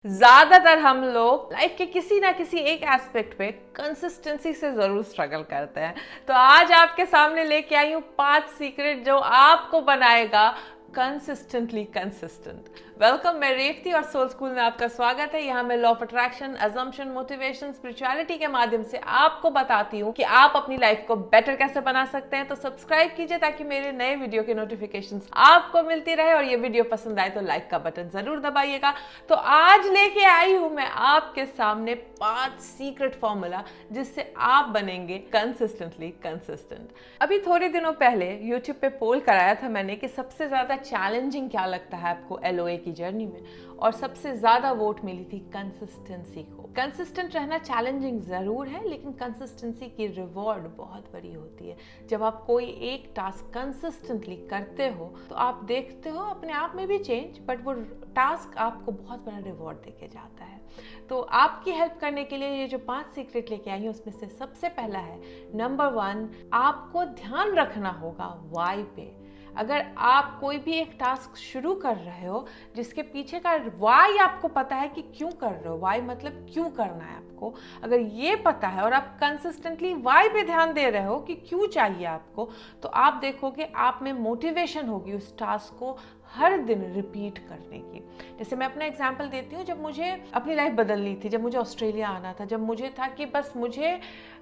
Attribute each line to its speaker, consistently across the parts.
Speaker 1: ज्यादातर हम लोग लाइफ के किसी ना किसी एक एस्पेक्ट पे कंसिस्टेंसी से जरूर स्ट्रगल करते हैं। तो आज आपके सामने लेके आई हूँ 5 सीक्रेट जो आपको बनाएगा कंसिस्टेंटली कंसिस्टेंट। वेलकम, मैं रेवती और सोल स्कूल में आपका स्वागत है। यहाँ मैं law of attraction, assumption, motivation, spirituality के माध्यम से आपको बताती हूँ कि आप अपनी लाइफ को बेटर कैसे बना सकते हैं। तो सब्सक्राइब कीजिए ताकि मेरे नए वीडियो के नोटिफिकेशंस आपको मिलती रहे, और ये वीडियो पसंद आए तो लाइक का बटन जरूर दबाइएगा। तो आज लेके आई हूँ मैं आपके सामने 5 सीक्रेट फॉर्मूला जिससे आप बनेंगे कंसिस्टेंटली कंसिस्टेंट। अभी थोड़े दिनों पहले यूट्यूब पे पोल कराया था मैंने कि सबसे ज्यादा चैलेंजिंग क्या लगता है आपको एलओए की जर्नी में, और सबसे ज्यादा वोट मिली थी कंसिस्टेंसी को। कंसिस्टेंट रहना चैलेंजिंग जरूर है, लेकिन कंसिस्टेंसी की रिवॉर्ड बहुत बड़ी होती है। जब आप कोई एक टास्क कंसिस्टेंटली करते हो तो आप देखते हो अपने आप में भी चेंज, बट वो टास्क आपको बहुत बड़ा रिवॉर्ड देके जाता है। तो आपकी हेल्प करने के लिए ये जो 5 सीक्रेट लेके आई हूँ उसमें से सबसे पहला है, नंबर 1, आपको ध्यान रखना होगा वाई पे। अगर आप कोई भी एक टास्क शुरू कर रहे हो जिसके पीछे का वाई आपको पता है कि क्यों कर रहे हो, वाई मतलब क्यों करना है आपको, अगर ये पता है और आप कंसिस्टेंटली वाई पे ध्यान दे रहे हो कि क्यों चाहिए आपको, तो आप देखोगे आप में मोटिवेशन होगी उस टास्क को हर दिन रिपीट करने की। जैसे मैं अपना एग्जांपल देती हूँ, जब मुझे अपनी लाइफ बदलनी थी, जब मुझे ऑस्ट्रेलिया आना था, जब मुझे था कि बस मुझे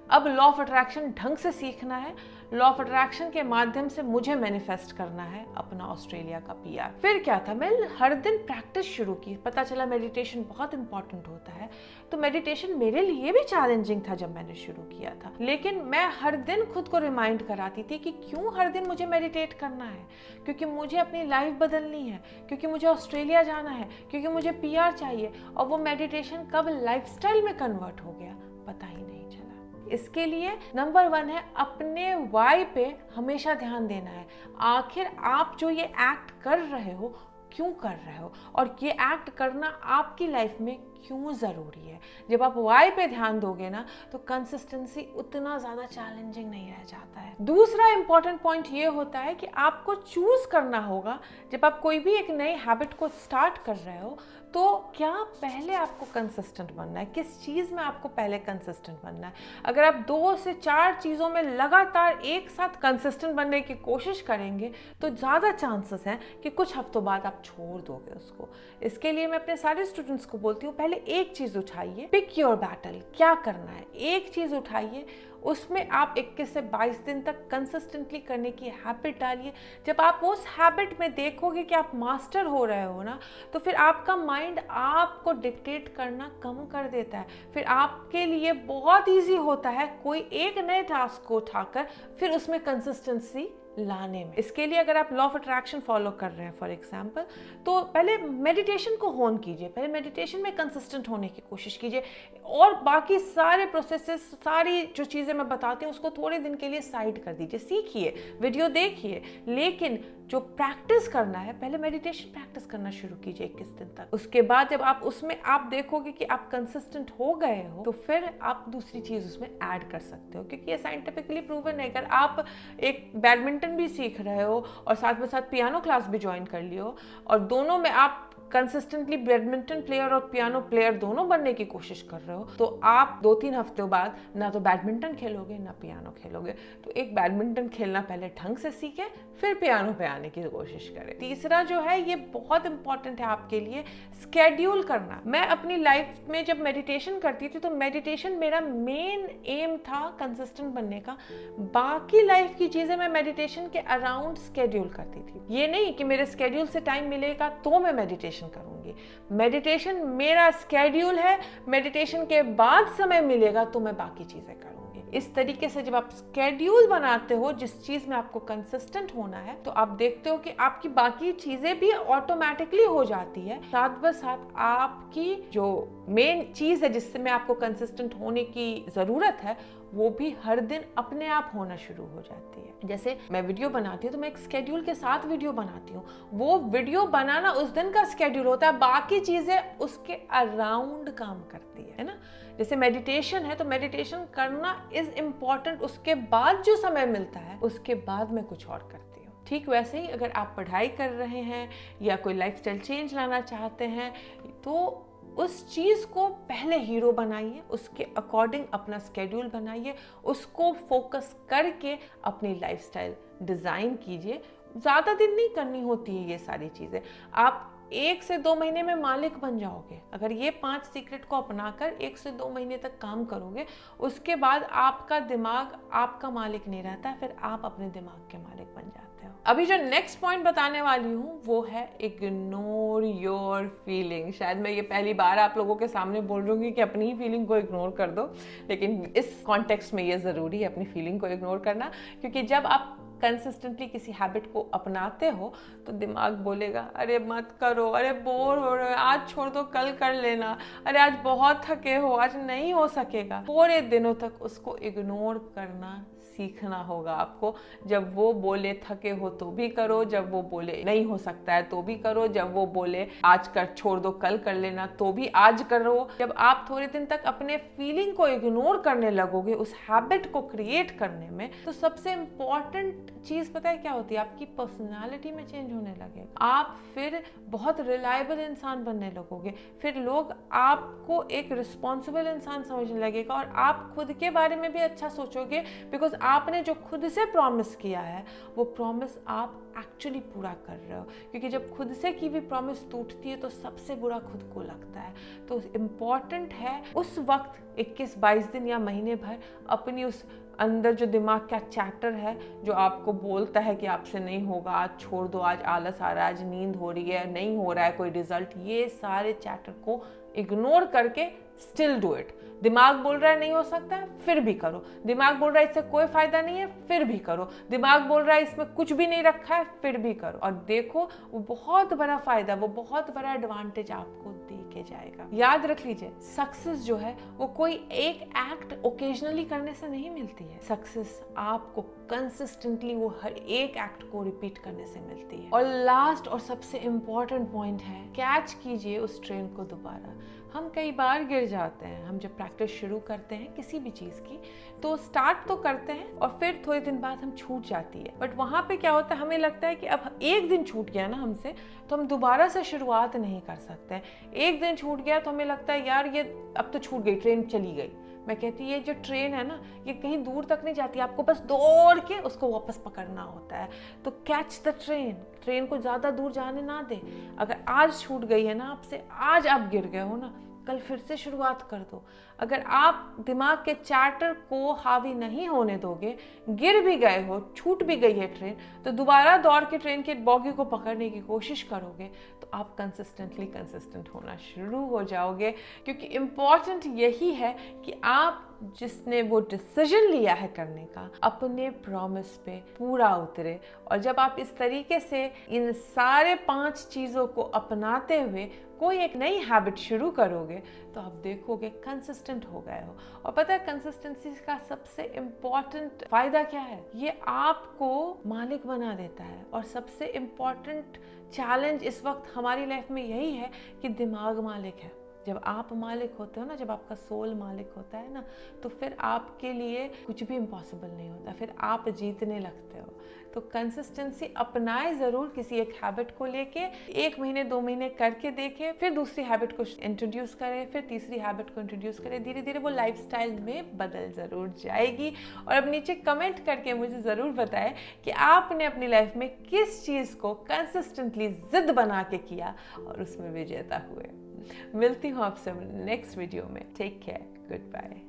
Speaker 1: अब लॉ ऑफ अट्रैक्शन ढंग से सीखना है, लॉ ऑफ अट्रैक्शन के माध्यम से मुझे मैनिफेस्ट करना है अपना ऑस्ट्रेलिया का पीआर। फिर क्या था, मैं हर दिन प्रैक्टिस शुरू की। पता चला मेडिटेशन बहुत इंपॉर्टेंट होता है, तो मेडिटेशन मेरे लिए भी चैलेंजिंग था जब मैंने शुरू किया था, लेकिन मैं हर दिन खुद को रिमाइंड कराती थी कि क्यों हर दिन मुझे मेडिटेट करना है, क्योंकि मुझे अपनी लाइफ बदलनी है, क्योंकि मुझे ऑस्ट्रेलिया जाना है, क्योंकि मुझे पीआर चाहिए। और वो मेडिटेशन कब लाइफस्टाइल में कन्वर्ट हो गया पता ही नहीं चला। इसके लिए नंबर 1 है, अपने वाई पे हमेशा ध्यान देना है। आखिर आप जो ये एक्ट कर रहे हो क्यों कर रहे हो, और ये एक्ट करना आपकी लाइफ में क्यों ज़रूरी है। जब आप वाई पे ध्यान दोगे ना, तो कंसिस्टेंसी उतना ज़्यादा चैलेंजिंग नहीं रह जाता है। दूसरा इंपॉर्टेंट पॉइंट ये होता है कि आपको चूज करना होगा, जब आप कोई भी एक नई हैबिट को स्टार्ट कर रहे हो, तो क्या पहले आपको कंसिस्टेंट बनना है, किस चीज़ में आपको पहले कंसिस्टेंट बनना है। अगर आप 2 से 4 चीज़ों में लगातार एक साथ कंसिस्टेंट बनने की कोशिश करेंगे, तो ज़्यादा चांसेस हैं कि कुछ हफ्तों बाद आप छोड़ दोगे उसको। इसके लिए मैं अपने सारे स्टूडेंट्स को बोलती हूँ, पहले एक चीज़ उठाइए, पिक योर बैटल। क्या करना है, एक चीज़ उठाइए, उसमें आप 21 से 22 दिन तक कंसिस्टेंटली करने की हैबिट डालिए। जब आप उस हैबिट में देखोगे कि आप मास्टर हो रहे हो ना, तो फिर आपका माइंड आपको डिक्टेट करना कम कर देता है। फिर आपके लिए बहुत इजी होता है कोई एक नए टास्क को उठाकर फिर उसमें कंसिस्टेंसी लाने में। इसके लिए अगर आप लॉ ऑफ अट्रैक्शन फॉलो कर रहे हैं फॉर एग्जांपल, तो पहले मेडिटेशन को होन कीजिए, पहले मेडिटेशन में कंसिस्टेंट होने की कोशिश कीजिए, और बाकी सारे प्रोसेसेस, सारी जो चीज़ें मैं बताती हूँ उसको थोड़े दिन के लिए साइड कर दीजिए। सीखिए, वीडियो देखिए, लेकिन जो प्रैक्टिस करना है, पहले मेडिटेशन प्रैक्टिस करना शुरू कीजिए 21 दिन तक। उसके बाद जब आप उसमें आप देखोगे कि आप कंसिस्टेंट हो गए हो, तो फिर आप दूसरी चीज़ उसमें ऐड कर सकते हो, क्योंकि ये साइंटिफिकली प्रूवन है। अगर आप एक बैडमिंटन भी सीख रहे हो और साथ में साथ पियानो क्लास भी ज्वाइन कर लियो, और दोनों में आप कंसिस्टेंटली बैडमिंटन प्लेयर और पियानो प्लेयर दोनों बनने की कोशिश कर रहे हो, तो आप 2-3 हफ्तों बाद ना तो बैडमिंटन खेलोगे ना पियानो खेलोगे। तो एक बैडमिंटन खेलना पहले ढंग से सीखे, फिर पियानो पे आने की कोशिश करें। तीसरा जो है, ये बहुत इंपॉर्टेंट है आपके लिए, स्केड्यूल करना। मैं अपनी लाइफ में जब मेडिटेशन करती थी, तो मेडिटेशन मेरा मेन एम था कंसिस्टेंट बनने का। बाकी लाइफ की चीजें मैं मेडिटेशन के अराउंड स्केड्यूल करती थी। ये नहीं कि मेरे स्केड्यूल से टाइम मिलेगा तो मैं मेडिटेशन करूंगी। मेडिटेशन मेरा स्केड्यूल है, मेडिटेशन के बाद समय मिलेगा तो मैं बाकी चीजें करूंगी। इस तरीके से जब आप स्केड्यूल बनाते हो जिस चीज में आपको कंसिस्टेंट होना है, तो आप देखते हो कि आपकी बाकी चीजें भी ऑटोमेटिकली हो जाती है। साथ ब साथ आपकी जो मेन चीज है जिसमें आपको कंसिस्टेंट होने की जरूरत है, वो भी हर दिन अपने आप होना शुरू हो जाती है। जैसे मैं वीडियो बनाती हूँ तो मैं एक स्केड्यूल के साथ वीडियो बनाती हूँ। वो वीडियो बनाना उस दिन का स्केड्यूल होता है, बाकी चीजें उसके अराउंड काम करती है ना। जैसे मेडिटेशन है, तो मेडिटेशन करना इज इम्पॉर्टेंट, उसके बाद जो समय मिलता है उसके बाद मैं कुछ और करती हूँ। ठीक वैसे ही अगर आप पढ़ाई कर रहे हैं या कोई लाइफस्टाइल चेंज लाना चाहते हैं, तो उस चीज को पहले हीरो बनाइए, उसके अकॉर्डिंग अपना स्केड्यूल बनाइए, उसको फोकस करके अपनी लाइफस्टाइल डिजाइन कीजिए। ज्यादा दिन नहीं करनी होती है ये सारी चीजें, आप 1 से 2 महीने में मालिक बन जाओगे। अगर ये 5 सीक्रेट को अपनाकर 1 से 2 महीने तक काम करोगे, उसके बाद आपका दिमाग आपका मालिक नहीं रहता, फिर आप अपने दिमाग के मालिक बन जाते हो। अभी जो नेक्स्ट पॉइंट बताने वाली हूँ वो है इग्नोर योर फीलिंग। शायद मैं ये पहली बार आप लोगों के सामने बोल रही हूँ कि अपनी ही फीलिंग को इग्नोर कर दो, लेकिन इस कॉन्टेक्स्ट में ये ज़रूरी है अपनी फीलिंग को इग्नोर करना, क्योंकि जब आप कंसिस्टेंटली किसी हैबिट को अपनाते हो तो दिमाग बोलेगा अरे मत करो, अरे बोर हो रहे हो, आज छोड़ दो कल कर लेना, अरे आज बहुत थके हो, आज नहीं हो सकेगा। पूरे दिनों तक उसको इग्नोर करना सीखना होगा आपको। जब वो बोले थके हो तो भी करो, जब वो बोले नहीं हो सकता है तो भी करो, जब वो बोले आज कर छोड़ दो कल कर लेना तो भी आज करो। जब आप थोड़े दिन तक अपने फीलिंग को इग्नोर करने लगोगे उस हैबिट को क्रिएट करने में, तो सबसे इंपॉर्टेंट चीज पता है क्या होती है? आपकी पर्सनालिटी में चेंज होने लगेगा। आप फिर बहुत रिलायबल इंसान बनने लगोगे, फिर लोग आपको एक रिस्पॉन्सिबल इंसान समझने लगेगा और आप खुद के बारे में भी अच्छा सोचोगे, बिकॉज आपने जो खुद से प्रॉमिस किया है वो प्रॉमिस आप एक्चुअली पूरा कर रहे हो। क्योंकि जब खुद से की भी प्रॉमिस टूटती है तो सबसे बुरा खुद को लगता है। तो इम्पॉर्टेंट है उस वक्त 21-22 दिन या महीने भर अपनी उस अंदर जो दिमाग का चैटर है जो आपको बोलता है कि आपसे नहीं होगा, आज छोड़ दो, आज आलस आ रहा है, आज नींद हो रही है, नहीं हो रहा है कोई रिजल्ट, ये सारे चैटर को इग्नोर करके स्टिल डू इट। दिमाग बोल रहा है नहीं हो सकता है, फिर भी करो। दिमाग बोल रहा है इससे कोई फायदा नहीं है, फिर भी करो। दिमाग बोल रहा है इसमें कुछ भी नहीं रखा है, फिर भी करो। और देखो वो बहुत बड़ा फायदा, वो बहुत बड़ा एडवांटेज आपको दे के जाएगा। याद रख लीजिए, सक्सेस जो है वो कोई एक एक्ट ओकेजनली करने से नहीं मिलती है। सक्सेस आपको कंसिस्टेंटली वो हर एक एक्ट को रिपीट करने से मिलती है। और लास्ट और सबसे इंपॉर्टेंट पॉइंट है, कैच कीजिए उस ट्रेन को दोबारा। हम कई बार गिर जाते हैं। हम जब प्रैक्टिस शुरू करते हैं किसी भी चीज़ की तो स्टार्ट तो करते हैं और फिर थोड़े दिन बाद हम छूट जाती है। बट वहाँ पे क्या होता है, हमें लगता है कि अब एक दिन छूट गया ना हमसे, तो हम दोबारा से शुरुआत नहीं कर सकते हैं। एक दिन छूट गया तो हमें लगता है यार ये अब तो छूट गई, ट्रेन चली गई। मैं कहती ये जो ट्रेन है ना ये कहीं दूर तक नहीं जाती, आपको बस दौड़ के उसको वापस पकड़ना होता है। तो कैच द ट्रेन, ट्रेन को ज़्यादा दूर जाने ना दे। अगर आज छूट गई है ना आपसे, आज आप गिर गए हो ना, कल फिर से शुरुआत कर दो। अगर आप दिमाग के चार्टर को हावी नहीं होने दोगे, गिर भी गए हो, छूट भी गई है ट्रेन, तो दोबारा दौड़ के ट्रेन के बॉगी को पकड़ने की कोशिश करोगे तो आप कंसिस्टेंटली कंसिस्टेंट होना शुरू हो जाओगे। क्योंकि इम्पॉर्टेंट यही है कि आप जिसने वो डिसीजन लिया है करने का, अपने प्रॉमिस पे पूरा उतरे। और जब आप इस तरीके से इन सारे 5 चीज़ों को अपनाते हुए कोई एक नई हैबिट शुरू करोगे तो आप देखोगे कंसिस्टेंट हो गए हो। और पता है कंसिस्टेंसी का सबसे इम्पॉर्टेंट फायदा क्या है? ये आपको मालिक बना देता है। और सबसे इम्पॉर्टेंट चैलेंज इस वक्त हमारी लाइफ में यही है कि दिमाग मालिक है। जब आप मालिक होते हो ना, जब आपका सोल मालिक होता है ना, तो फिर आपके लिए कुछ भी इम्पॉसिबल नहीं होता, फिर आप जीतने लगते हो। तो कंसिस्टेंसी अपनाए ज़रूर किसी एक हैबिट को लेके, 1 महीने 2 महीने करके देखें, फिर दूसरी हैबिट को इंट्रोड्यूस करें, फिर तीसरी हैबिट को इंट्रोड्यूस करें। धीरे धीरे वो लाइफस्टाइल में बदल ज़रूर जाएगी। और अब नीचे कमेंट करके मुझे ज़रूर बताएं कि आपने अपनी लाइफ में किस चीज़ को कंसिस्टेंटली जिद बना के किया और उसमें विजेता हुए। मिलती हूँ आपसे नेक्स्ट वीडियो में। Take care, good bye.